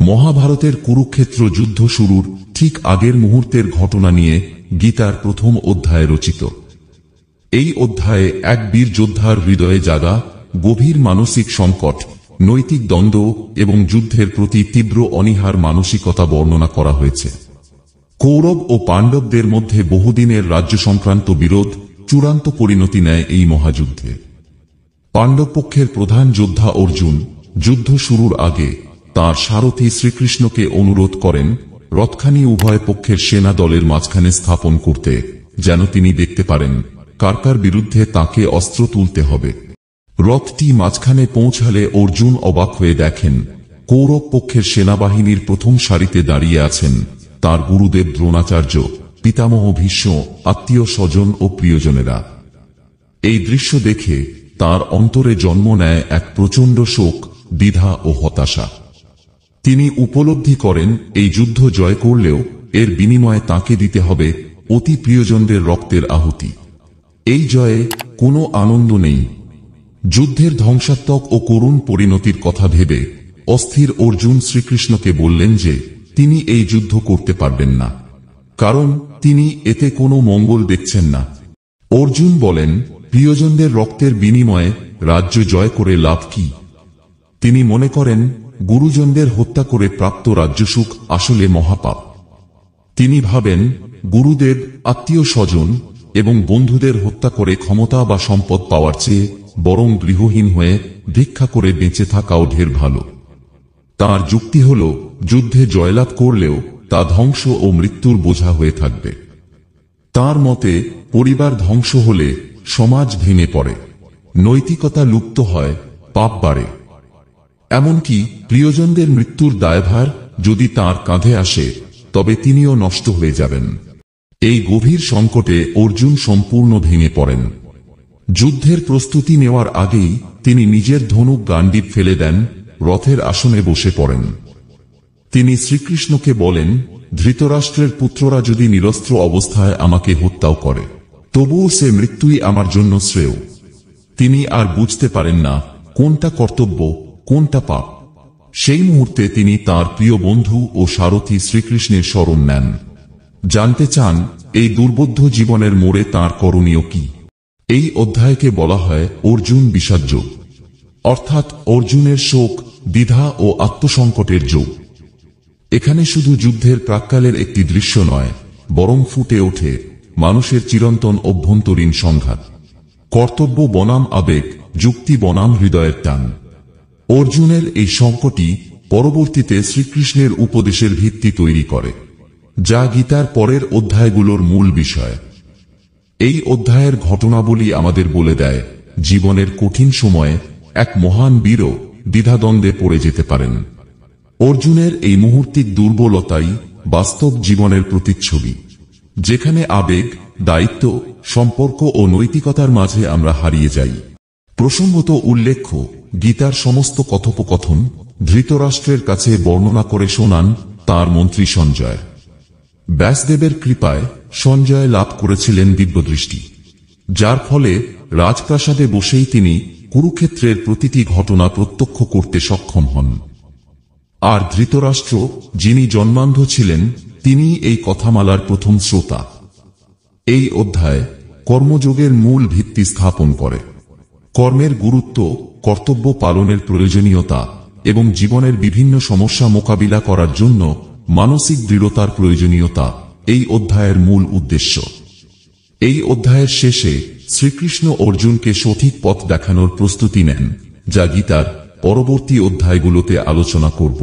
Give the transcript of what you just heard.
মহাভারতের কুরুক্ষেত্র যুদ্ধ শুরুর ঠিক আগের মুহূর্তের ঘটনা নিয়ে গীতার প্রথম অধ্যায় রচিত। এই অধ্যায়ে এক বীর যোদ্ধার হৃদয়ে জাগা গভীর মানসিক সংকট, নৈতিক দ্বন্দ্ব এবং যুদ্ধের প্রতি তীব্র অনীহার মানসিকতা বর্ণনা করা হয়েছে। কৌরব ও পাণ্ডবদের মধ্যে বহুদিনের রাজ্য সংক্রান্ত বিরোধ চূড়ান্ত পরিণতি নেয় এই মহাযুদ্ধে। পাণ্ডবপক্ষের প্রধান যোদ্ধা অর্জুন যুদ্ধ শুরুর আগে তাঁর সারথী শ্রীকৃষ্ণকে অনুরোধ করেন রথখানি উভয় পক্ষের সেনা দলের মাঝখানে স্থাপন করতে, যেন তিনি দেখতে পারেন কার কার বিরুদ্ধে তাকে অস্ত্র তুলতে হবে। রথটি মাঝখানে পৌঁছালে অর্জুন অবাক হয়ে দেখেন কৌরব পক্ষের সেনাবাহিনীর প্রথম সারিতে দাঁড়িয়ে আছেন তার গুরুদেব দ্রোণাচার্য, পিতামহ ভীষ্ম, আত্মীয় স্বজন ও প্রিয়জনেরা। এই দৃশ্য দেখে তার অন্তরে জন্ম নেয় এক প্রচণ্ড শোক, দ্বিধা ও হতাশা। তিনি উপলব্ধি করেন এই যুদ্ধ জয় করলেও এর বিনিময়ে তাকে দিতে হবে অতি প্রিয়জনদের রক্তের আহুতি। এই জয়ে কোনো আনন্দ নেই। যুদ্ধের ধ্বংসাত্মক ও করুণ পরিণতির কথা ভেবে অস্থির অর্জুন শ্রীকৃষ্ণকে বললেন যে তিনি এই যুদ্ধ করতে পারবেন না, কারণ তিনি এতে কোনো মঙ্গল দেখছেন না। অর্জুন বলেন, প্রিয়জনদের রক্তের বিনিময়ে রাজ্য জয় করে লাভ কি? তিনি মনে করেন গুরুজনদের হত্যা করে প্রাপ্ত রাজ্যসুখ আসলে মহাপাপ। তিনি ভাবেন গুরুদেব, আত্মীয় স্বজন এবং বন্ধুদের হত্যা করে ক্ষমতা বা সম্পদ পাওয়ার চেয়ে বরং গৃহহীন হয়ে ভিক্ষা করে বেঁচে থাকাও ঢের ভালো। তার যুক্তি হল যুদ্ধে জয়লাভ করলেও তা ধ্বংস ও মৃত্যুর বোঝা হয়ে থাকবে। তার মতে পরিবার ধ্বংস হলে সমাজ ভেঙে পড়ে, নৈতিকতা লুপ্ত হয়, পাপ বাড়ে। এমনকি প্রিয়জনদের মৃত্যুর দায়ভার যদি তার কাঁধে আসে তবে তিনিও নষ্ট হয়ে যাবেন। এই গভীর সংকটে অর্জুন সম্পূর্ণ ভেঙে পড়েন। যুদ্ধের প্রস্তুতি নেওয়ার আগেই তিনি নিজের ধনুক গান্ডীব ফেলে দেন, রথের আসনে বসে পড়েন। তিনি শ্রীকৃষ্ণকে বলেন, ধৃতরাষ্ট্রের পুত্ররা যদি নিরস্ত্র অবস্থায় আমাকে হত্যাও করে তবুও সে মৃত্যুই আমার জন্য শ্রেয়। তিনি আর বুঝতে পারেন না কোনটা কর্তব্য, কোনটা পাপ। সেই মুহূর্তে তিনি তার প্রিয় বন্ধু ও সারথী শ্রীকৃষ্ণের শরণ নেন, জানতে চান এই দুর্বোধ্য জীবনের মোড়ে তাঁর করণীয় কি। এই অধ্যায়কে বলা হয় অর্জুন বিষাদযোগ, অর্থাৎ অর্জুনের শোক, দ্বিধা ও আত্মসংকটের যোগ। এখানে শুধু যুদ্ধের প্রাক্কালের একটি দৃশ্য নয়, বরং ফুটে ওঠে মানুষের চিরন্তন অভ্যন্তরীণ সংঘাত, কর্তব্য বনাম আবেগ, যুক্তি বনাম হৃদয়ের টান। অর্জুনের এই সংকটই পরবর্তীতে শ্রীকৃষ্ণের উপদেশের ভিত্তি তৈরি করে, যা গীতার পরের অধ্যায়গুলোর মূল বিষয়। এই অধ্যায়ের ঘটনাবলী আমাদের বলে দেয় জীবনের কঠিন সময়ে এক মহান বীরও দ্বিধাদ্বন্দ্বে পড়ে যেতে পারেন। অর্জুনের এই মুহূর্তিক দুর্বলতাই বাস্তব জীবনের প্রতিচ্ছবি, যেখানে আবেগ, দায়িত্ব, সম্পর্ক ও নৈতিকতার মাঝে আমরা হারিয়ে যাই। প্রসঙ্গত উল্লেখ্য, গীতার সমস্ত কথোপকথন ধৃতরাষ্ট্রের কাছে বর্ণনা করে শোনান তাঁর মন্ত্রী সঞ্জয়। ব্যাসদেবের কৃপায় সঞ্জয় লাভ করেছিলেন দিব্যদৃষ্টি, যার ফলে রাজপ্রাসাদে বসেই তিনি কুরুক্ষেত্রের প্রতিটি ঘটনা প্রত্যক্ষ করতে সক্ষম হন। আর ধৃতরাষ্ট্র, যিনি জন্মান্ধ ছিলেন, তিনি এই কথামালার প্রথম শ্রোতা। এই অধ্যায় কর্মযোগের মূল ভিত্তি স্থাপন করে। কর্মের গুরুত্ব, কর্তব্য পালনের প্রয়োজনীয়তা এবং জীবনের বিভিন্ন সমস্যা মোকাবিলা করার জন্য মানসিক দৃঢ়তার প্রয়োজনীয়তা এই অধ্যায়ের মূল উদ্দেশ্য। এই অধ্যায়ের শেষে শ্রীকৃষ্ণ অর্জুনকে সঠিক পথ দেখানোর প্রস্তুতি নেন, যা গীতার পরবর্তী অধ্যায়গুলোতে আলোচনা করব।